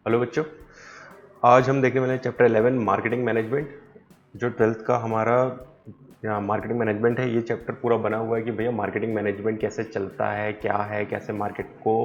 Hello बच्चों। आज हम देखने वाले हैं चैप्टर 11 मार्केटिंग मैनेजमेंट। जो 12th का हमारा यहाँ मार्केटिंग मैनेजमेंट है, ये चैप्टर पूरा बना हुआ है कि भैया मार्केटिंग मैनेजमेंट कैसे चलता है, कैसे मार्केट को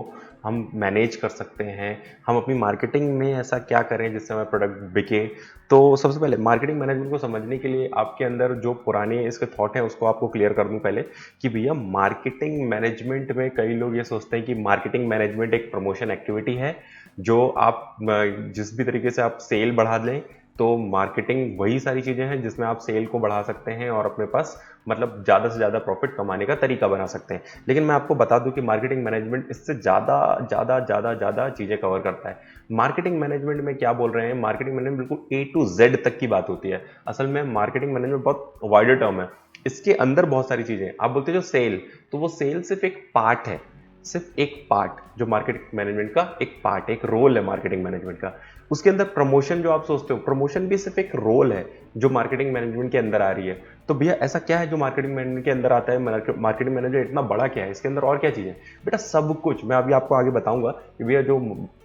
हम मैनेज कर सकते हैं, हम अपनी मार्केटिंग में ऐसा क्या करें जिससे हमारा प्रोडक्ट बिके। तो सबसे पहले मार्केटिंग मैनेजमेंट को समझने के लिए आपके अंदर जो पुराने इसके थॉट हैं उसको आपको क्लियर कर दूं पहले कि भैया मार्केटिंग मैनेजमेंट में कई लोग ये सोचते हैं कि मार्केटिंग मैनेजमेंट एक प्रमोशन एक्टिविटी है। जो आप जिस भी तरीके से आप सेल बढ़ा लें, तो मार्केटिंग वही सारी चीज़ें हैं जिसमें आप सेल को बढ़ा सकते हैं और अपने पास मतलब ज़्यादा से ज़्यादा प्रॉफिट कमाने का तरीका बना सकते हैं। लेकिन मैं आपको बता दूं कि मार्केटिंग मैनेजमेंट इससे ज़्यादा ज़्यादा ज़्यादा ज़्यादा चीज़ें कवर करता है। मार्केटिंग मैनेजमेंट में क्या बोल रहे हैं, मार्केटिंग मैनेजमेंट बिल्कुल A to Z तक की बात होती है। असल में मार्केटिंग मैनेजमेंट बहुत वाइडर टर्म है। इसके अंदर बहुत सारी चीज़ें, आप बोलते हैं जो सेल, तो वो सेल सिर्फ एक पार्ट है, सिर्फ एक पार्ट जो मार्केटिंग मैनेजमेंट का एक पार्ट, एक रोल है मार्केटिंग मैनेजमेंट का। उसके अंदर प्रमोशन जो आप सोचते हो, प्रमोशन भी सिर्फ एक रोल है जो मार्केटिंग मैनेजमेंट के अंदर आ रही है। तो भैया ऐसा क्या है जो मार्केटिंग मैनेजमेंट के अंदर आता है, मार्केटिंग मैनेजमेंट इतना बड़ा क्या है, इसके अंदर और क्या चीज़ें? बेटा सब कुछ मैं अभी आपको आगे बताऊंगा कि भैया जो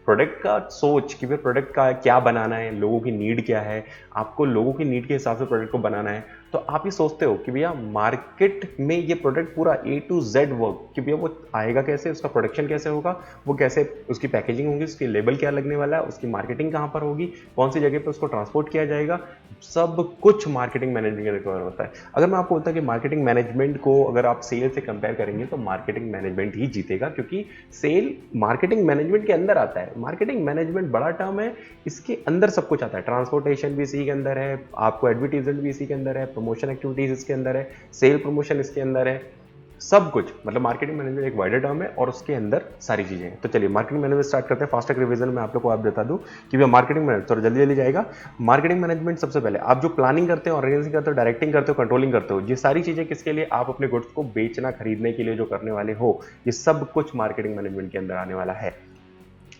प्रोडक्ट का सोच कि भैया प्रोडक्ट का क्या बनाना है, लोगों की नीड क्या है, आपको लोगों की नीड के हिसाब से प्रोडक्ट को बनाना है। तो आप ये सोचते हो कि भैया मार्केट में ये प्रोडक्ट पूरा A to Z वर्क कि भैया वो आएगा कैसे, उसका प्रोडक्शन कैसे होगा, वो कैसे उसकी पैकेजिंग होगी, उसकी लेबल क्या लगने वाला है, उसकी मार्केटिंग कहाँ पर होगी, कौन सी जगह पे उसको ट्रांसपोर्ट किया जाएगा, सब कुछ मार्केटिंग मैनेजमेंट के कवर होता है। अगर मैं आपको बोलता कि मार्केटिंग मैनेजमेंट को अगर आप सेल से कंपेयर करेंगे तो मार्केटिंग मैनेजमेंट ही जीतेगा, क्योंकि सेल मार्केटिंग मैनेजमेंट के अंदर आता है। मार्केटिंग मैनेजमेंट बड़ा टर्म है, इसके अंदर सब कुछ आता है। ट्रांसपोर्टेशन भी इसी के अंदर है, आपको एडवर्टीजमेंट भी इसी के अंदर है, प्रमोशन एक्टिविटीज इसके अंदर है, सेल प्रमोशन इसके अंदर है, सब कुछ। मतलब मार्केटिंग मैनेजमेंट एक वाइडर टर्म है और उसके अंदर सारी चीजें हैं। तो चलिए मार्केटिंग मैनेजमेंट स्टार्ट करते हैं। फास्ट ट्रैक रिवीजन में आप लोग को आप बता दूं कि भैया मार्केटिंग मैनेजमेंट थोड़ा जल्दी जल्दी जाएगा। मार्केटिंग मैनेजमेंट सबसे पहले आप जो प्लानिंग करते हो, ऑर्गेनाइजिंग करते हो, डायरेक्टिंग करते हो, कंट्रोलिंग करते हो, ये सारी चीजें किसके लिए? आप अपने गुड्स को बेचना खरीदने के लिए जो करने वाले हो, ये सब कुछ मार्केटिंग मैनेजमेंट के अंदर आने वाला है।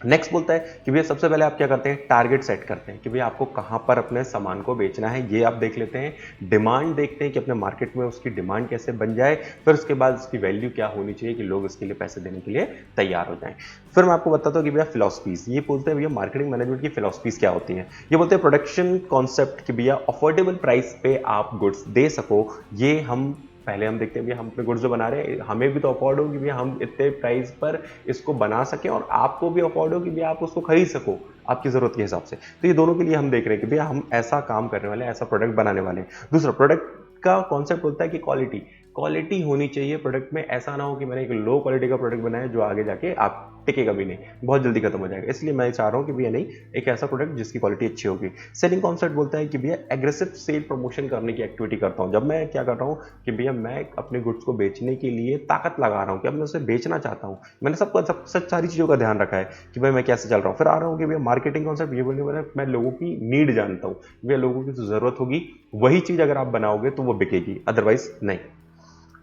नेक्स्ट बोलता है कि भैया सबसे पहले आप क्या करते हैं, टारगेट सेट करते हैं कि भैया आपको कहां पर अपने सामान को बेचना है, ये आप देख लेते हैं। डिमांड देखते हैं कि अपने मार्केट में उसकी डिमांड कैसे बन जाए, फिर उसके बाद उसकी वैल्यू क्या होनी चाहिए कि लोग इसके लिए पैसे देने के लिए तैयार हो जाएं। फिर मैं आपको बताता हूं कि भैया फिलॉसफीज, ये बोलते हैं भैया मार्केटिंग मैनेजमेंट की फिलॉसफीज क्या होती है। ये बोलते हैं प्रोडक्शन कॉन्सेप्ट कि भैया अफोर्डेबल प्राइस पे आप गुड्स दे सको। ये हम पहले हम देखते हैं भैया हम अपने गुड्स जो बना रहे हैं, हमें भी तो अफोर्ड हो कि भैया हम इतने प्राइस पर इसको बना सकें और आपको भी अफोर्ड हो कि भैया आप उसको खरीद सको आपकी जरूरत के हिसाब से। तो ये दोनों के लिए हम देख रहे हैं कि भैया हम ऐसा काम करने वाले हैं, ऐसा प्रोडक्ट बनाने वाले हैं। दूसरा प्रोडक्ट का कॉन्सेप्ट होता है कि क्वालिटी, क्वालिटी होनी चाहिए प्रोडक्ट में। ऐसा ना हो कि मैंने एक लो क्वालिटी का प्रोडक्ट बनाया जो आगे जाके आप टिकेगा भी नहीं, बहुत जल्दी खत्म हो जाएगा। इसलिए मैं चाह रहा हूं कि भैया नहीं, एक ऐसा प्रोडक्ट जिसकी क्वालिटी अच्छी होगी। सेलिंग कॉन्सेप्ट बोलता है कि भैया एग्रेसिव सेल प्रमोशन करने की एक्टिविटी करता हूं। जब मैं क्या कर रहा हूं कि भैया मैं अपने गुड्स को बेचने के लिए ताकत लगा रहा हूं कि अब मैं उसे बेचना चाहता हूं, मैंने सब सारी चीजों का ध्यान रखा है कि भाई मैं कैसे चल रहा हूं। फिर आ रहा हूं कि भैया मार्केटिंग कॉन्सेप्ट ये बोलने वाला मैं लोगों की नीड जानता हूं, भैया लोगों की जो जरूरत होगी वही चीज अगर आप बनाओगे तो वो बिकेगी, अदरवाइज नहीं।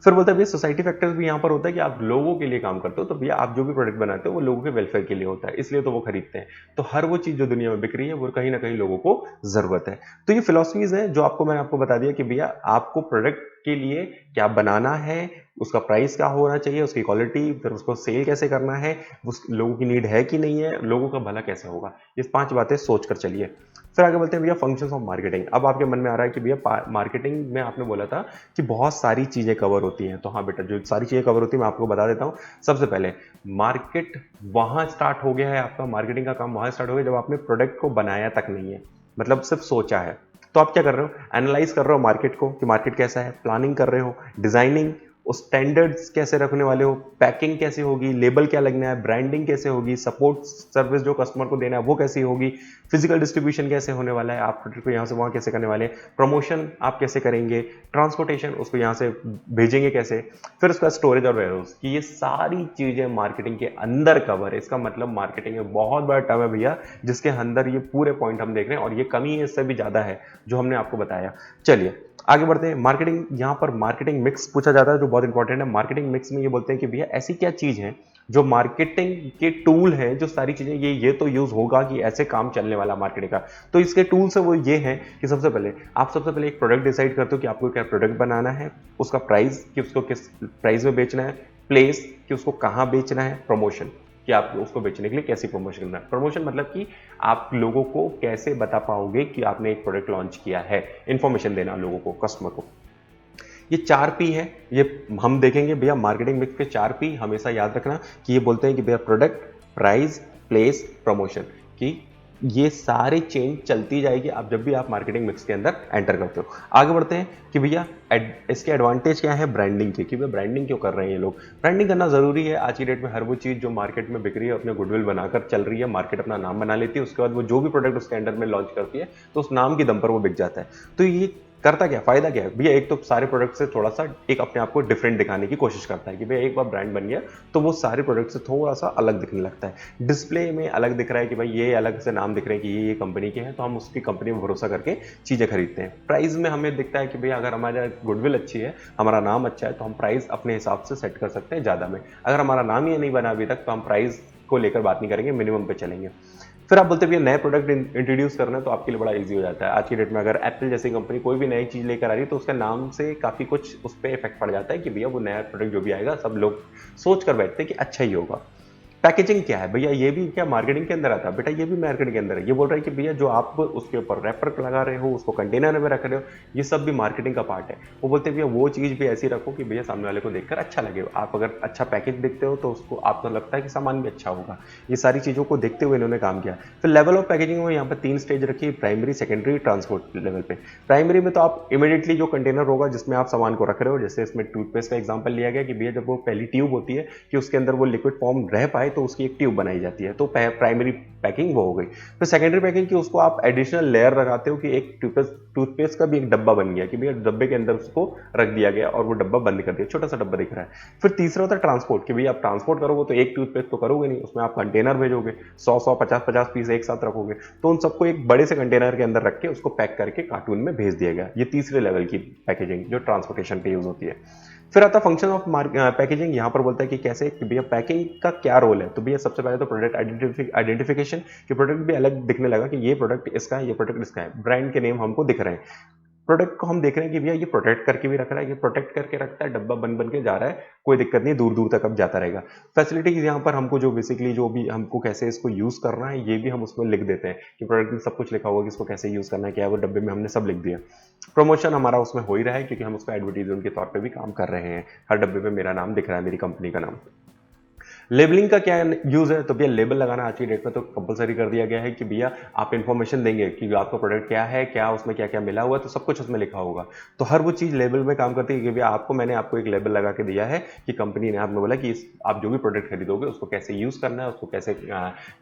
फिर बोलते हैं भैया सोसाइटी फैक्टर्स भी यहाँ पर होता है कि आप लोगों के लिए काम करते हो, तो भैया आप जो भी प्रोडक्ट बनाते हो वो लोगों के वेलफेयर के लिए होता है, इसलिए तो वो खरीदते हैं। तो हर वो चीज जो दुनिया में बिक रही है वो कहीं ना कहीं लोगों को जरूरत है। तो ये फिलॉसफीज है जो मैंने आपको बता दिया कि भैया आपको प्रोडक्ट के लिए क्या बनाना है, उसका प्राइस क्या होना चाहिए, उसकी क्वालिटी, फिर उसको सेल कैसे करना है, उस लोगों की नीड है कि नहीं है, लोगों का भला कैसे होगा। ये 5 बातें सोच कर चलिए। फिर आगे बोलते हैं भैया फंक्शंस ऑफ मार्केटिंग। अब आपके मन में आ रहा है कि भैया मार्केटिंग में आपने बोला था कि बहुत सारी चीजें कवर होती हैं। तो हाँ बेटा, जो सारी चीजें कवर होती है मैं आपको बता देता हूं। सबसे पहले मार्केट वहां स्टार्ट हो गया है, आपका मार्केटिंग का काम वहां स्टार्ट हो गया जब आपने प्रोडक्ट को बनाया तक नहीं है, मतलब सिर्फ सोचा है। तो आप क्या कर रहे हो, एनालाइज कर रहे हो मार्केट को कि मार्केट कैसा है, प्लानिंग कर रहे हो, डिजाइनिंग, उस स्टैंडर्ड्स कैसे रखने वाले हो, पैकिंग कैसी होगी, लेबल क्या लगना है, ब्रांडिंग कैसे होगी, सपोर्ट सर्विस जो कस्टमर को देना है वो कैसी होगी, फिजिकल डिस्ट्रीब्यूशन कैसे होने वाला है, आप प्रोडक्ट को यहाँ से वहाँ कैसे करने वाले हैं, प्रमोशन आप कैसे करेंगे, ट्रांसपोर्टेशन उसको यहाँ से भेजेंगे कैसे, फिर उसका स्टोरेज और वेयरहाउस की, ये सारी चीजें मार्केटिंग के अंदर कवर है। इसका मतलब मार्केटिंग में बहुत बड़ा टर्म है भैया, जिसके अंदर ये पूरे पॉइंट हम देख रहे हैं और ये कमी है इससे भी ज्यादा है जो हमने आपको बताया। चलिए आगे बढ़ते हैं। मार्केटिंग, यहां पर मार्केटिंग मिक्स पूछा जाता है जो बहुत इंपॉर्टेंट है। मार्केटिंग मिक्स में ये बोलते हैं कि भैया ऐसी क्या चीज है जो मार्केटिंग के टूल है, जो सारी चीजें ये तो यूज होगा कि ऐसे काम चलने वाला मार्केटिंग का। तो इसके टूल्स है वो ये हैं कि सबसे पहले एक प्रोडक्ट डिसाइड करते हो कि आपको क्या प्रोडक्ट बनाना है, उसका प्राइस कि उसको किस प्राइस में बेचना है, प्लेस कि उसको कहां बेचना है, प्रमोशन कि आप उसको बेचने के लिए कैसी प्रमोशन करना है। प्रमोशन मतलब कि आप लोगों को कैसे बता पाओगे कि आपने एक प्रोडक्ट लॉन्च किया है, इंफॉर्मेशन देना लोगों को, कस्टमर को। ये 4 पी है, ये हम देखेंगे भैया मार्केटिंग मिक्स के 4 पी हमेशा याद रखना कि ये बोलते हैं कि भैया प्रोडक्ट, प्राइस, प्लेस, प्रमोशन, कि ये सारी चेन चलती जाएगी आप जब भी आप मार्केटिंग मिक्स के अंदर एंटर करते हो। आगे बढ़ते हैं कि भैया इसके एडवांटेज क्या है ब्रांडिंग के, कि भैया ब्रांडिंग क्यों कर रहे हैं ये लोग। ब्रांडिंग करना जरूरी है आज की डेट में। हर वो चीज जो मार्केट में बिक रही है अपने गुडविल बनाकर चल रही है, मार्केट अपना नाम बना लेती है, उसके बाद वो जो भी प्रोडक्ट उसके अंडर में लॉन्च करती है तो उस नाम की दम पर वो बिक जाता है। तो ये करता क्या, फायदा क्या है भैया, एक तो सारे प्रोडक्ट से थोड़ा सा एक अपने आप को डिफरेंट दिखाने की कोशिश करता है कि भैया एक बार ब्रांड बन गया तो वो सारे प्रोडक्ट से थोड़ा सा अलग दिखने लगता है। डिस्प्ले में अलग दिख रहा है कि भाई ये अलग से नाम दिख रहे हैं कि ये कंपनी के हैं, तो हम उसकी कंपनी में भरोसा करके चीजें खरीदते हैं। प्राइस में हमें दिखता है कि भैया अगर हमारा गुडविल अच्छी है, हमारा नाम अच्छा है, तो हम प्राइस अपने हिसाब से सेट कर सकते हैं ज्यादा में। अगर हमारा नाम ही नहीं बना अभी तक तो हम प्राइस को लेकर बात नहीं करेंगे, मिनिमम पे चलेंगे। फिर आप बोलते हैं नए प्रोडक्ट इंट्रोड्यूस करना है तो आपके लिए बड़ा इजी हो जाता है। आज की डेट में अगर एप्पल जैसी कंपनी कोई भी नई चीज लेकर आ रही है तो उसके नाम से काफी कुछ उस पर इफेक्ट पड़ जाता है कि भैया वो नया प्रोडक्ट जो भी आएगा सब लोग सोच कर बैठते हैं कि अच्छा ही होगा। पैकेजिंग क्या है भैया, ये भी क्या मार्केटिंग के अंदर आता है बेटा, ये भी मार्केटिंग के अंदर है। ये बोल रहा है कि भैया जो आप उसके ऊपर रैपर लगा रहे हो, उसको कंटेनर में रख रहे हो, ये सब भी मार्केटिंग का पार्ट है। वो बोलते हैं भैया वो चीज भी ऐसी रखो कि भैया सामने वाले को देखकर अच्छा लगे। आप अगर अच्छा पैकेज देखते हो तो उसको आपको लगता है कि सामान भी अच्छा होगा। ये सारी चीजों को देखते हुए इन्होंने काम किया। फिर लेवल ऑफ पैकेजिंग में यहाँ पर 3 स्टेज रखी, प्राइमरी, सेकेंडरी, ट्रांसपोर्ट लेवल पे। प्राइमरी में तो आप इमीडिएटली जो कंटेनर होगा जिसमें आप सामान को रख रहे हो, जैसे इसमें टूथपेस्ट का एग्जाम्पल लिया गया कि भैया जब वो पहली ट्यूब होती है कि उसके अंदर वो लिक्विड फॉर्म रह पाए तो उसकी एक ट्यूब बनाई जाती है, तो प्राइमरी पैकिंग वो हो गई। फिर सेकेंडरी पैकिंग की उसको आप एडिशनल लेयर लगाते हो कि एक टूथपेस्ट का भी एक डब्बा बन गया कि भैया डब्बे के अंदर उसको रख दिया गया और वो डब्बा बंद कर दिया, छोटा सा डब्बा दिख रहा है। फिर तीसरा होता है ट्रांसपोर्ट कि भैया आप ट्रांसपोर्ट करोगे तो एक टूथपेस्ट तो करोगे नहीं, उसमें आप कंटेनर भेजोगे, 100 50 पीस एक साथ रखोगे, तो उन सबको एक बड़े से कंटेनर के अंदर रख के उसको पैक करके कार्टून में भेज दिया गया। ये तीसरे लेवल की पैकेजिंग जो ट्रांसपोर्टेशन पे यूज होती है। फिर आता फंक्शन ऑफ पैकेजिंग, यहां पर बोलता है कि कैसे कि भैया पैकिंग का क्या रोल है। तो भैया सबसे पहले तो प्रोडक्ट आइडेंटिफिकेशन, कि प्रोडक्ट भी अलग दिखने लगा कि ये प्रोडक्ट इसका है, ये प्रोडक्ट इसका है, ब्रांड के नेम हमको दिख रहे हैं। प्रोडक्ट को हम देख रहे हैं कि भैया ये प्रोटेक्ट करके भी रख रहा है, ये प्रोटेक्ट करके रखता है, डब्बा बन के जा रहा है, कोई दिक्कत नहीं, दूर दूर तक अब जाता रहेगा। फैसिलिटीज यहाँ पर हमको जो बेसिकली जो भी हमको कैसे इसको यूज करना है ये भी हम उसमें लिख देते हैं कि प्रोडक्ट में सब कुछ लिखा होगा कि इसको कैसे यूज करना है, क्या है वो डब्बे में हमने सब लिख दिया। प्रमोशन हमारा उसमें हो ही रहा है क्योंकि हम उसको एडवर्टीजमेंट के तौर पर भी काम कर रहे हैं, हर डब्बे में मेरा नाम दिख रहा है, मेरी कंपनी का नाम। लेबलिंग का क्या यूज है, तो भैया लेबल लगाना आज की डेट में तो कंपलसरी कर दिया गया है कि भैया आप इन्फॉर्मेशन देंगे कि आपका प्रोडक्ट क्या है, क्या उसमें क्या क्या मिला हुआ है, तो सब कुछ उसमें लिखा होगा। तो हर वो चीज लेबल में काम करती है कि भैया मैंने आपको एक लेबल लगा के दिया है कि कंपनी ने आपने बोला कि आप जो भी प्रोडक्ट खरीदोगे उसको कैसे यूज करना है, उसको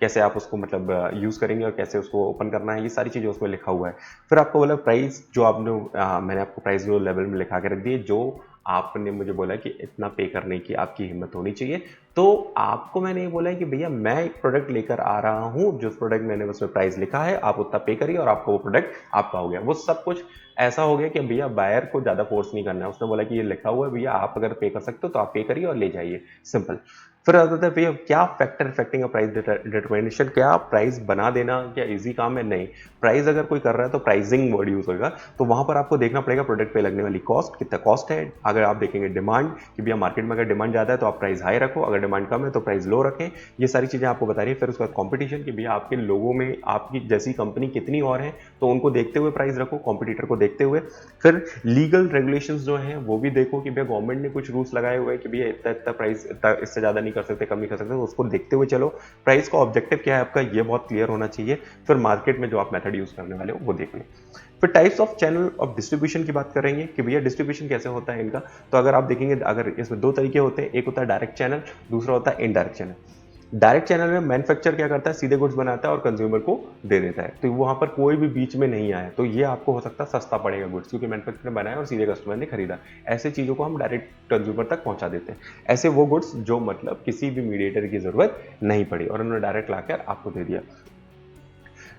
कैसे आप उसको मतलब यूज करेंगे और कैसे उसको ओपन करना है, ये सारी चीजें उसमें लिखा हुआ है। फिर आपको बोला प्राइस, जो मैंने आपको प्राइस जो लेवल में लिखा के रख दिए, जो आपने मुझे बोला कि इतना पे करने की आपकी हिम्मत होनी चाहिए। तो आपको मैंने ये बोला है कि भैया मैं एक प्रोडक्ट लेकर आ रहा हूं, जो प्रोडक्ट मैंने उसमें प्राइस लिखा है, आप उतना पे करिए और आपका वो प्रोडक्ट आपका हो गया। वो सब कुछ ऐसा हो गया कि भैया बायर को ज्यादा फोर्स नहीं करना है। उसने बोला कि ये लिखा हुआ है भैया, आप अगर पे कर सकते हो तो आप पे करिए और ले जाइए, सिंपल। फिर आता है भैया क्या फैक्टर इफेक्टिंग प्राइस डिटरमिनेशन, क्या प्राइस बना देना क्या इजी काम है? नहीं। प्राइस अगर कोई कर रहा है तो प्राइसिंग वर्ड यूज होगा, तो वहां पर आपको देखना पड़ेगा प्रोडक्ट पे लगने वाली कॉस्ट, कितना कॉस्ट है। अगर आप देखेंगे डिमांड कि भैया मार्केट में अगर डिमांड ज्यादा है तो आप प्राइस हाई रखो, अगर डिमांड कम है तो प्राइस लो रखें, ये सारी चीजें आपको बता रही है। फिर उसके बाद कॉम्पिटिशन कि भैया आपके लोगों में आपकी जैसी कंपनी कितनी और है, तो उनको देखते हुए प्राइस रखो, कॉम्पिटिटर को देखते हुए। फिर लीगल रेगुलेशंस जो हैं वो भी देखो कि भैया गवर्नमेंट ने कुछ रूल्स लगाए हुए हैं कि भैया इतना इतना प्राइस, इतना इससे ज्यादा नहीं कर सकते, कम नहीं कर सकते, उसको देखते हुए चलो। प्राइस का ऑब्जेक्टिव क्या है आपका, ये बहुत क्लियर होना चाहिए। फिर मार्केट में जो आप मेथड यूज करने वाले हो वो देख लो। फिर types of channel of distribution की बात करेंगे कि भैया डिस्ट्रीब्यूशन कैसे होता है इनका। तो अगर आप देखेंगे, अगर इसमें 2 तरीके होते हैं, एक होता है डायरेक्ट चैनल, दूसरा होता है इनडायरेक्ट चैनल। डायरेक्ट चैनल में मैन्युफैक्चर क्या करता है, सीधे गुड्स बनाता है और कंज्यूमर को दे देता है, तो वहां पर कोई भी बीच में नहीं आया, तो ये आपको हो सकता है सस्ता पड़ेगा गुड्स, क्योंकि मैन्युफैक्चर ने बनाया और सीधे कस्टमर ने खरीदा। ऐसे चीजों को हम डायरेक्ट कंज्यूमर तक पहुंचा देते हैं। ऐसे वो गुड्स जो मतलब किसी भी मीडिएटर की जरूरत नहीं पड़ी और उन्होंने डायरेक्ट लाकर आपको दे दिया।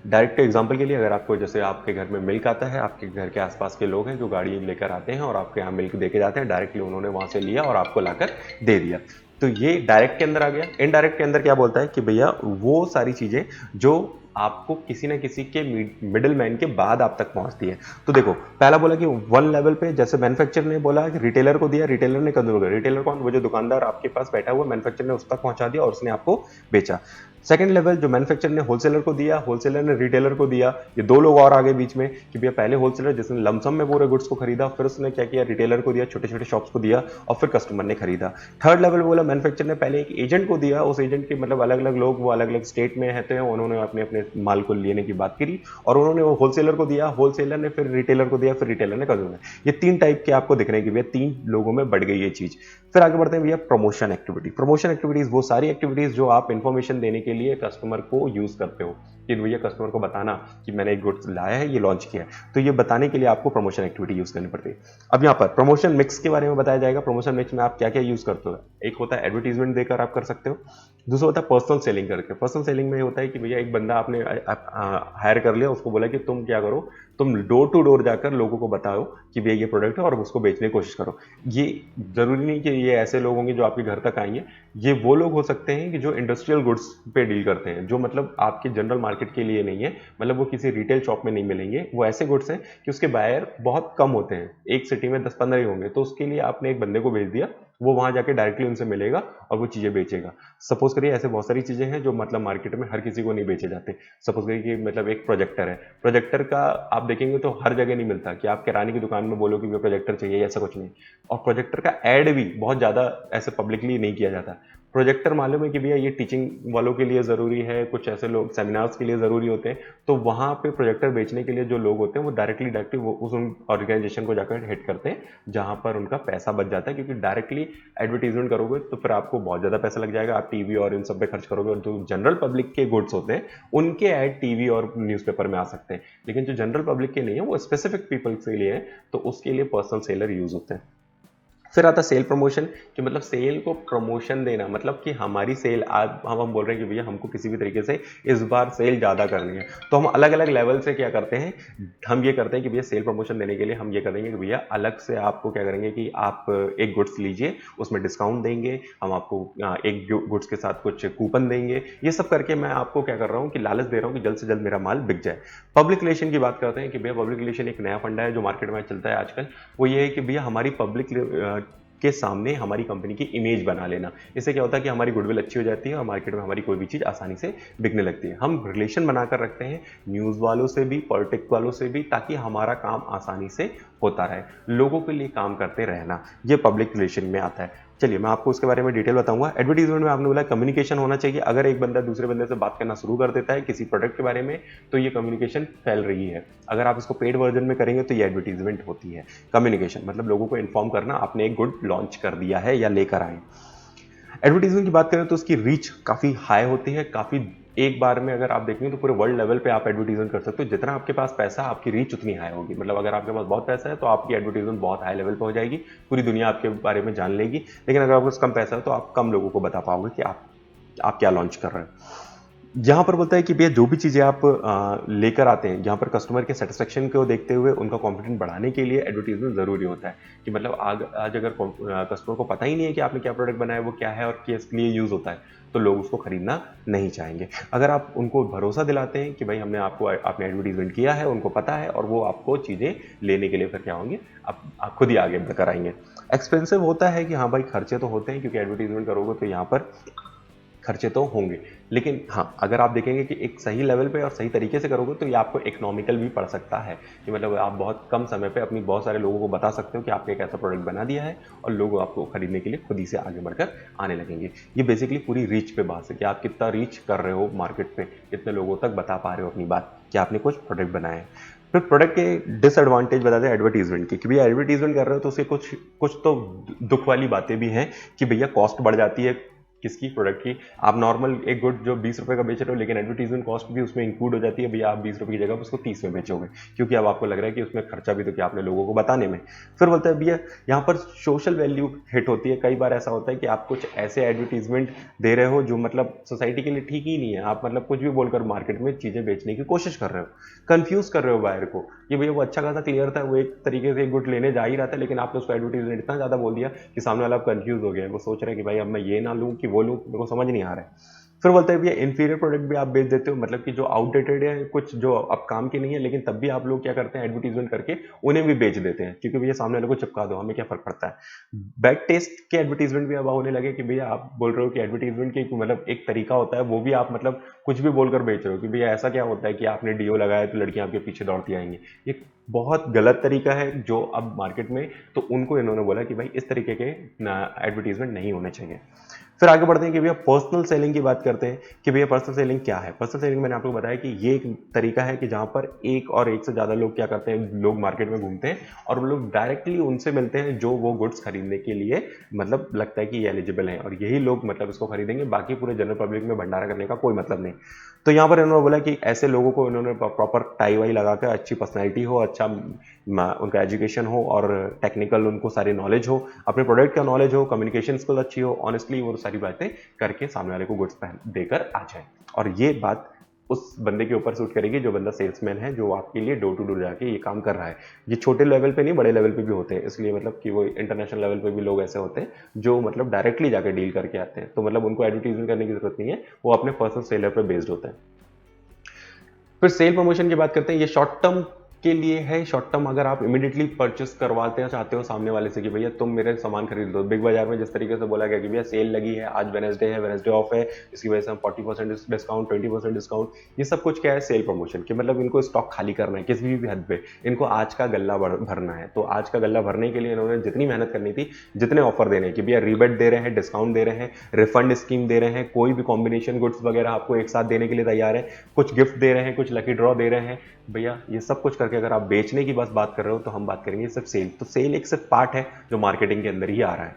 डायरेक्ट एग्जांपल के लिए, अगर आपको जैसे आपके घर में मिल्क आता है, आपके घर के आसपास के लोग हैं जो गाड़ी लेकर आते हैं और आपके यहाँ मिल्क देके जाते हैं, डायरेक्टली उन्होंने वहां से लिया और आपको लाकर दे दिया। तो ये डायरेक्ट के अंदर आ गया। इनडायरेक्ट के अंदर क्या बोलता है कि भैया वो सारी चीजें जो आपको किसी ना किसी के मिडिल मैन के बाद आप तक पहुंचती है। तो देखो, पहला बोला कि वन लेवल पे, जैसे मैन्युफैक्चरर ने बोला कि रिटेलर को दिया, रिटेलर ने कंज्यूमर को, रिटेलर कौन, वो जो दुकानदार आपके पास बैठा हुआ, मैन्युफैक्चरर ने उस तक पहुंचा दिया और उसने आपको बेचा। सेकंड लेवल जो मैन्युफैक्चरर ने होलसेलर को दिया, होलसेलर ने रिटेलर को दिया। ये दो लोग और आगे बीच में कि भैया पहले होलसेलर जिसने लमसम में पूरे गुड्स को खरीदा, फिर उसने क्या किया, रिटेलर को दिया, छोटे छोटे शॉप्स को दिया, और फिर कस्टमर ने खरीदा। थर्ड लेवल बोला मैन्युफैक्चरर ने पहले एक एजेंट को दिया, उस एजेंट के मतलब अलग अलग लोग वो अलग अलग स्टेट में रहते हैं, उन्होंने अपने अपने माल को लेने की बात करी और उन्होंने वो होलसेलर को दिया, होलसेलर ने फिर रिटेलर को दिया, फिर रिटेलर ने कंज्यूमर। ये तीन टाइप के आपको दिख रहे हैं कि भैया तीन लोगों में बढ़ गई ये चीज। फिर आगे बढ़ते हैं भैया प्रमोशन एक्टिविटी। प्रमोशन एक्टिविटीज वो सारी एक्टिविटीज जो आप इंफॉर्मेशन देने के लिए कस्टमर को यूज करते हो, कि भैया कस्टमर को बताना कि मैंने एक गुड्स लाया है, ये लॉन्च किया है, तो ये बताने के लिए आपको प्रमोशन एक्टिविटी यूज करनी पड़ती है। अब यहाँ पर प्रमोशन मिक्स के बारे में बताया जाएगा। प्रमोशन मिक्स में आप क्या क्या यूज करते हो। एक होता है एडवर्टीजमेंट देकर आप कर सकते हो, दूसरा होता है पर्सनल सेलिंग करके। पर्सनल सेलिंग में होता है कि भैया एक बंदा आपने हायर कर लिया, उसको बोला कि तुम क्या करो, तुम डोर टू डोर जाकर लोगों को बताओ कि भैया ये प्रोडक्ट है और उसको बेचने की कोशिश करो। ये जरूरी नहीं कि ये ऐसे लोग होंगे जो आपके घर तक आएंगे, ये वो लोग हो सकते हैं कि जो इंडस्ट्रियल गुड्स पे डील करते हैं, जो मतलब आपके जनरल मार्केट के लिए नहीं है, मतलब वो किसी रिटेल शॉप में नहीं मिलेंगे। वो ऐसे गुड्स हैं कि उसके बायर बहुत कम होते हैं, एक सिटी में 10-15 ही होंगे, तो उसके लिए आपने एक बंदे को भेज दिया, वो वहां जाके डायरेक्टली उनसे मिलेगा और वो चीजें बेचेगा। सपोज करिए ऐसे बहुत सारी चीजें हैं जो मतलब मार्केट में हर किसी को नहीं बेचे जाते। सपोज करिए कि मतलब एक प्रोजेक्टर है, प्रोजेक्टर का आप देखेंगे तो हर जगह नहीं मिलता कि आप किराने की दुकान में बोलो कि प्रोजेक्टर चाहिए, ऐसा कुछ नहीं। और प्रोजेक्टर का एड भी बहुत ज्यादा ऐसे पब्लिकली नहीं किया जाता। प्रोजेक्टर मालूम है कि भैया ये टीचिंग वालों के लिए ज़रूरी है, कुछ ऐसे लोग सेमिनार्स के लिए ज़रूरी होते हैं, तो वहाँ पे प्रोजेक्टर बेचने के लिए जो लोग होते हैं वो डायरेक्टली वो उस ऑर्गेनाइजेशन को जाकर हिट करते हैं जहाँ पर उनका पैसा बच जाता है। क्योंकि डायरेक्टली एडवर्टीजमेंट करोगे तो फिर आपको बहुत ज़्यादा पैसा लग जाएगा, आप टीवी और इन सब पे खर्च करोगे, और जो जनरल पब्लिक के गुड्स होते हैं उनके ऐड टीवी और न्यूज़पेपर में आ सकते हैं, लेकिन जो जनरल पब्लिक के नहीं है वो स्पेसिफिक पीपल के लिए है, तो उसके लिए पर्सनल सेलर यूज होते हैं। फिर आता सेल प्रमोशन, कि मतलब सेल को प्रमोशन देना, मतलब कि हमारी सेल आज हम बोल रहे हैं कि भैया हमको किसी भी तरीके से इस बार सेल ज़्यादा करनी है, तो हम अलग अलग लेवल से क्या करते हैं, हम ये करते हैं कि भैया सेल प्रमोशन देने के लिए हम ये करेंगे कि भैया अलग से आपको क्या करेंगे कि आप एक गुड्स लीजिए, उसमें डिस्काउंट देंगे, हम आपको एक गुड्स के साथ कुछ कूपन देंगे। ये सब करके मैं आपको क्या कर रहा हूँ कि लालच दे रहा हूँ कि जल्द से जल्द मेरा माल बिक जाए। पब्लिक रिलेशन की बात करते हैं कि भैया पब्लिक रिलेशन एक नया फंडा है जो मार्केट में चलता है आजकल। वो ये है कि भैया हमारी पब्लिक के सामने हमारी कंपनी की इमेज बना लेना। इससे क्या होता है कि हमारी गुडविल अच्छी हो जाती है और मार्केट में हमारी कोई भी चीज़ आसानी से बिकने लगती है। हम रिलेशन बनाकर रखते हैं न्यूज़ वालों से भी, पॉलिटिक्स वालों से भी, ताकि हमारा काम आसानी से होता रहे, लोगों के लिए काम करते रहना, ये पब्लिक रिलेशन में आता है। चलिए मैं आपको उसके बारे में डिटेल बताऊंगा। एडवर्टीजमेंट में आपने बोला कम्युनिकेशन होना चाहिए। अगर एक बंदा दूसरे बंदे से बात करना शुरू कर देता है किसी प्रोडक्ट के बारे में, तो ये कम्युनिकेशन फैल रही है। अगर आप इसको पेड वर्जन में करेंगे तो ये एडवर्टीजमेंट होती है। कम्युनिकेशन मतलब लोगों को इन्फॉर्म करना आपने एक गुड लॉन्च कर दिया है या लेकर आए। एडवर्टीजमेंट की बात करें तो उसकी रीच काफ़ी हाई होती है, काफ़ी एक बार में अगर आप देखेंगे तो पूरे वर्ल्ड लेवल पे आप एडवर्टीजमेंट कर सकते हो। जितना आपके पास पैसा, आपकी रीच उतनी हाई होगी। मतलब अगर आपके पास बहुत पैसा है तो आपकी एडवर्टीजमेंट बहुत हाई लेवल पे हो जाएगी, पूरी दुनिया आपके बारे में जान लेगी। लेकिन अगर आपके पास कम पैसा है तो आप कम लोगों को बता पाओगे कि आप क्या लॉन्च कर रहे हैं। यहाँ पर बोलता है कि भैया जो भी चीज़ें आप लेकर आते हैं, यहाँ पर कस्टमर के सेटिस्फेक्शन को देखते हुए उनका कॉन्फिडेंस बढ़ाने के लिए एडवर्टीजमेंट ज़रूरी होता है। कि मतलब आज अगर कस्टमर को पता ही नहीं है कि आपने क्या प्रोडक्ट बनाया, वो क्या है और किस लिए यूज़ होता है, तो लोग उसको खरीदना नहीं चाहेंगे। अगर आप उनको भरोसा दिलाते हैं कि भाई आपने एडवर्टीजमेंट किया है, उनको पता है, और वो आपको चीज़ें लेने के लिए फिर क्या होंगे, आप खुद ही आगे बढ़कर आएंगे। एक्सपेंसिव होता है कि हाँ भाई खर्चे तो होते हैं, क्योंकि एडवर्टीजमेंट करोगे तो यहाँ पर खर्चे तो होंगे, लेकिन हाँ अगर आप देखेंगे कि एक सही लेवल पे और सही तरीके से करोगे तो ये आपको इकोनॉमिकल भी पड़ सकता है। कि मतलब आप बहुत कम समय पे अपनी बहुत सारे लोगों को बता सकते हो कि आपने एक ऐसा प्रोडक्ट बना दिया है और लोग आपको खरीदने के लिए खुद ही से आगे बढ़कर आने लगेंगे। ये बेसिकली पूरी रीच पे बात है कि आप कितना रीच कर रहे हो मार्केट पे, कितने लोगों तक बता पा रहे हो अपनी बात कि आपने कुछ प्रोडक्ट बनाए हैं। फिर प्रोडक्ट के डिसएडवांटेज बताते हैं एडवर्टीजमेंट की, कि भैया एडवर्टीजमेंट कर रहे हो तो उसके कुछ तो दुख वाली बातें भी हैं कि भैया कॉस्ट बढ़ जाती है, किसकी, प्रोडक्ट की। आप नॉर्मल एक गुड जो 20 रुपए का बेच रहे हो, लेकिन एडवर्टीजमेंट कॉस्ट भी उसमें इंक्लूड हो जाती है भैया, आप 20 रुपए की जगह उसको 30 में बेचोगे, क्योंकि अब आपको लग रहा है कि उसमें खर्चा भी तो क्या आपने लोगों को बताने में। फिर बोलते हैं भैया यहाँ पर सोशल वैल्यू हिट होती है। कई बार ऐसा होता है कि आप कुछ ऐसे एडवर्टीजमेंट दे रहे हो जो मतलब सोसाइटी के लिए ठीक ही नहीं है, आप मतलब कुछ भी बोलकर मार्केट में चीजें बेचने की कोशिश कर रहे हो, कंफ्यूज कर रहे हो बायर को। ये भैया वो अच्छा खासा क्लियर था, वो एक तरीके से गुड लेने जा ही रहा था, लेकिन आपने उसको एडवर्टीजमेंट इतना ज्यादा बोल दिया कि सामने वाला कंफ्यूज हो गया है, वो सोच रहे हैं कि भाई अब मैं ये ना लूं कि वो लूं, मेरे को समझ नहीं आ रहा है। फिर बोलते हैं भैया इंफीरियर प्रोडक्ट भी आप बेच देते हो, मतलब कि जो आउटडेटेड है, कुछ जो अब काम की नहीं है, लेकिन तब भी आप लोग क्या करते हैं, एडवर्टीजमेंट करके उन्हें भी बेच देते हैं, क्योंकि भैया सामने वाले को चिपका दो, हमें क्या फर्क पड़ता है। बैड टेस्ट के एडवर्टीजमेंट भी अब होने लगे कि भैया आप बोल रहे हो कि एडवर्टीजमेंट की मतलब एक तरीका होता है, वो भी आप मतलब कुछ भी बोलकर बेच रहे हो कि भैया ऐसा क्या होता है कि आपने डीओ लगाया तो लड़कियां आपके पीछे दौड़ती आएंगी। ये बहुत गलत तरीका है जो अब मार्केट में, तो उनको इन्होंने बोला कि भाई इस तरीके के एडवर्टीजमेंट नहीं होने चाहिए। फिर आगे बढ़ते हैं कि भैया पर्सनल सेलिंग की बात करते हैं कि भैया पर्सनल सेलिंग क्या है। पर्सनल सेलिंग मैंने आपको बताया कि ये एक तरीका है कि जहां पर एक और एक से ज्यादा लोग क्या करते हैं, लोग मार्केट में घूमते हैं और वो लोग डायरेक्टली उनसे मिलते हैं जो वो गुड्स खरीदने के लिए मतलब लगता है कि ये एलिजिबल है, और यही लोग मतलब इसको खरीदेंगे, बाकी पूरे जनरल पब्लिक में भंडारा करने का कोई मतलब नहीं। तो यहाँ पर इन्होंने बोला कि ऐसे लोगों को इन्होंने प्रॉपर टाई वाई लगाकर, अच्छी पर्सनैलिटी हो, अच्छा उनका एजुकेशन हो और टेक्निकल उनको सारी नॉलेज हो, अपने प्रोडक्ट का नॉलेज हो, कम्युनिकेशन स्किल अच्छी हो, ऑनेस्टली वो सारी बातें करके सामने वाले को गुड्स देकर आ जाए। और ये बात उस बंदे के ऊपर सूट करेगी जो बंदा सेल्समैन है, जो आपके लिए डोर टू डोर जाके ये काम कर रहा है। ये छोटे लेवल पे नहीं, बड़े लेवल पे भी होते हैं, इसलिए मतलब कि वो इंटरनेशनल लेवल पे भी लोग ऐसे होते हैं जो मतलब डायरेक्टली जाके डील करके आते हैं, तो मतलब उनको एडवर्टीजमेंट करने की जरूरत नहीं है, वो अपने पर्सनल सेलर पे बेस्ड होते हैं। फिर सेल प्रमोशन की बात करते हैं। ये शॉर्ट टर्म के लिए है। शॉर्ट टर्म अगर आप इमीडिएटली परचेस करवाते चाहते हो सामने वाले से कि भैया तुम मेरे सामान खरीद दो। बिग बाजार में जिस तरीके से बोला गया कि भैया सेल लगी है, आज वेडनेसडे है, वेडनेसडे ऑफ है, इसकी वजह से हम 40% डिस्काउंट, 20% डिस्काउंट, ये सब कुछ क्या है, सेल प्रमोशन कि मतलब इनको स्टॉक खाली करना है किसी भी हद पे, इनको आज का गल्ला भरना है। तो आज का गल्ला भरने के लिए इन्होंने जितनी मेहनत करनी थी, जितने ऑफर दे रहे हैं कि भैया रिबेट दे रहे हैं, डिस्काउंट दे रहे हैं, रिफंड स्कीम दे रहे हैं, कोई भी कॉम्बिनेशन गुड्स वगैरह आपको एक साथ देने के लिए तैयार है, कुछ गिफ्ट दे रहे हैं, कुछ लकी ड्रॉ दे रहे हैं, भैया ये सब कुछ करके अगर आप बेचने की बस बात कर रहे हो तो हम बात करेंगे सिर्फ सेल। तो सेल एक सिर्फ पार्ट है जो मार्केटिंग के अंदर ही आ रहा है।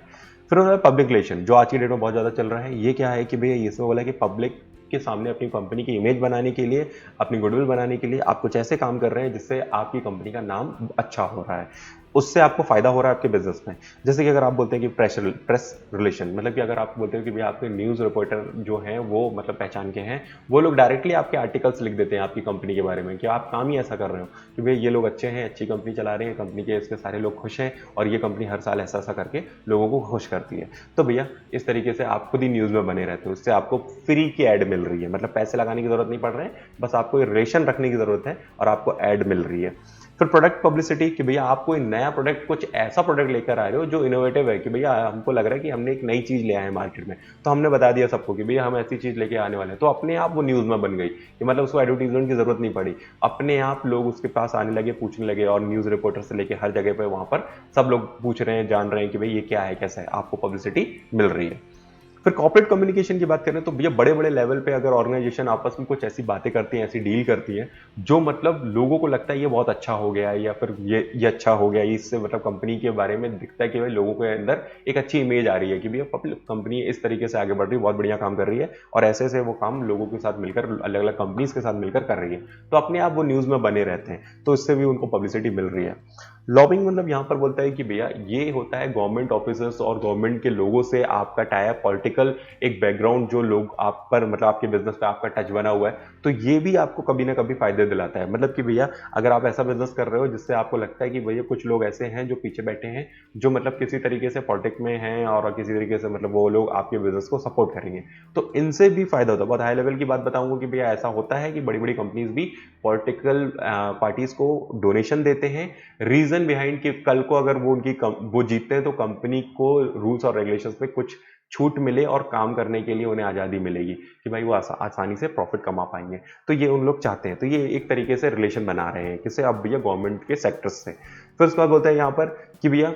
फिर उन्होंने पब्लिक रिलेशन, जो आज की डेट में बहुत ज्यादा चल रहा है, ये क्या है कि भैया इसमें बोला कि पब्लिक के सामने अपनी कंपनी की इमेज बनाने के लिए, अपनी गुडविल बनाने के लिए आप कुछ ऐसे काम कर रहे हैं जिससे आपकी कंपनी का नाम अच्छा हो रहा है, उससे आपको फायदा हो रहा है आपके बिजनेस में। जैसे कि अगर आप बोलते हैं कि प्रेस रिलेशन, मतलब कि अगर आप बोलते हो कि भैया आपके न्यूज रिपोर्टर जो हैं वो मतलब पहचान के हैं, वो लोग डायरेक्टली आपके आर्टिकल्स लिख देते हैं आपकी कंपनी के बारे में कि आप काम ही ऐसा कर रहे हो कि भैया ये लोग अच्छे हैं, अच्छी कंपनी चला रहे हैं, कंपनी के इसके सारे लोग खुश हैं और ये कंपनी हर साल ऐसा ऐसा करके लोगों को खुश करती है। तो भैया इस तरीके से आप खुद ही न्यूज में बने रहते हो, इससे आपको फ्री की एड मिल रही है, मतलब पैसे लगाने की जरूरत नहीं पड़ रहे हैं, बस आपको रिलेशन रखने की जरूरत है और आपको एड मिल रही है। फिर प्रोडक्ट पब्लिसिटी कि भैया आप कोई नया प्रोडक्ट, कुछ ऐसा प्रोडक्ट लेकर आ रहे हो जो इनोवेटिव है कि भैया हमको लग रहा है कि हमने एक नई चीज ले आए हैं मार्केट में, तो हमने बता दिया सबको कि भैया हम ऐसी चीज लेके आने वाले हैं, तो अपने आप वो न्यूज में बन गई कि मतलब उसको एडवर्टीजमेंट की जरूरत नहीं पड़ी, अपने आप लोग उसके पास आने लगे, पूछने लगे, और न्यूज रिपोर्टर से लेके हर जगह पर वहां पर सब लोग पूछ रहे हैं, जान रहे हैं कि भाई ये क्या है, कैसा है, आपको पब्लिसिटी मिल रही है। फिर कॉर्पोरेट कम्युनिकेशन की बात करें तो भैया बड़े बड़े लेवल पे अगर ऑर्गेनाइजेशन आपस में कुछ ऐसी बातें करती हैं, ऐसी डील करती हैं जो मतलब लोगों को लगता है ये बहुत अच्छा हो गया है, या फिर ये अच्छा हो गया, इससे मतलब कंपनी के बारे में दिखता है कि भाई लोगों के अंदर एक अच्छी इमेज आ रही है कि भैया पब्लिक कंपनी इस तरीके से आगे बढ़ रही है, बहुत बढ़िया काम कर रही है, और ऐसे ऐसे वो काम लोगों के साथ मिलकर, अलग अलग कंपनीज के साथ मिलकर कर रही है, तो अपने आप वो न्यूज में बने रहते हैं, तो इससे भी उनको पब्लिसिटी मिल रही है। लॉबिंग मतलब यहां पर बोलता है कि भैया ये होता है गवर्नमेंट ऑफिसर्स और गवर्नमेंट के लोगों से आपका टाई अप, पॉलिटिकल एक बैकग्राउंड जो लोग आप पर मतलब आपके बिजनेस पे आपका टच बना हुआ है, तो ये भी आपको कभी ना कभी फायदे दिलाता है। मतलब कि भैया अगर आप ऐसा बिजनेस कर रहे हो जिससे आपको लगता है कि भैया कुछ लोग ऐसे हैं जो पीछे बैठे हैं, जो मतलब किसी तरीके से पॉलिटिक्स में हैं और किसी तरीके से मतलब वो लोग आपके बिजनेस को सपोर्ट करेंगे, तो इनसे भी फायदा होता है। बहुत हाई लेवल की बात बताऊंगा कि भैया ऐसा होता है कि बड़ी बड़ी कंपनीज भी पॉलिटिकल पार्टीज को डोनेशन देते हैं, रीजन बिहाइंड कि कल को अगर वो जीतते हैं तो कंपनी को रूल्स और रेगुलेशंस में कुछ छूट मिले और काम करने के लिए उन्हें आजादी मिलेगी कि भाई वो आसानी से प्रॉफिट कमा पाएंगे, तो ये उन लोग चाहते हैं। तो ये एक तरीके से रिलेशन बना रहे हैं किससे, अब भैया गवर्नमेंट के सेक्टर्स से। फिर उसके बाद बोलते हैं यहाँ पर कि भैया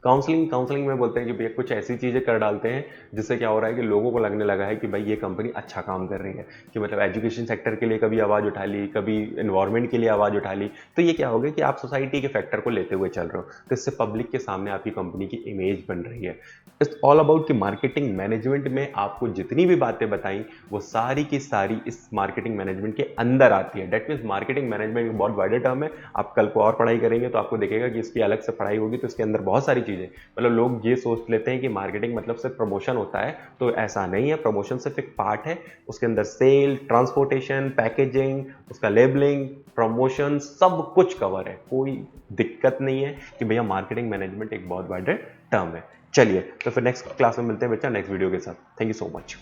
काउंसलिंग में बोलते हैं कि भैया कुछ ऐसी चीज़ें कर डालते हैं जिससे क्या हो रहा है कि लोगों को लगने लगा है कि भाई ये कंपनी अच्छा काम कर रही है, कि मतलब एजुकेशन सेक्टर के लिए कभी आवाज़ उठा ली, कभी इन्वायरमेंट के लिए आवाज़ उठा ली, तो ये क्या हो गया कि आप सोसाइटी के फैक्टर को लेते हुए चल रहे हो, तो इससे पब्लिक के सामने आपकी कंपनी की इमेज बन रही है। इट्स ऑल अबाउट कि मार्केटिंग मैनेजमेंट में आपको जितनी भी बातें बताई वो सारी की सारी इस मार्केटिंग मैनेजमेंट के अंदर आती है। डेट मीन्स मार्केटिंग मैनेजमेंट एक बहुत वाइडर टर्म है। आप कल को और पढ़ाई करेंगे तो आपको दिखेगा कि इसकी अलग से पढ़ाई होगी, तो इसके अंदर बहुत सारी चीज़ें, मतलब लोग ये सोच लेते हैं कि मार्केटिंग मतलब सिर्फ प्रमोशन होता है, तो ऐसा नहीं है। प्रमोशन सिर्फ एक पार्ट है, उसके अंदर सेल, ट्रांसपोर्टेशन, पैकेजिंग, उसका लेबलिंग, प्रमोशन, सब कुछ कवर है। कोई दिक्कत नहीं है कि भैया मार्केटिंग मैनेजमेंट एक बहुत वाइडर टर्म है। चलिए तो फिर नेक्स्ट क्लास में मिलते हैं बच्चा, नेक्स्ट वीडियो के साथ। Thank you so much.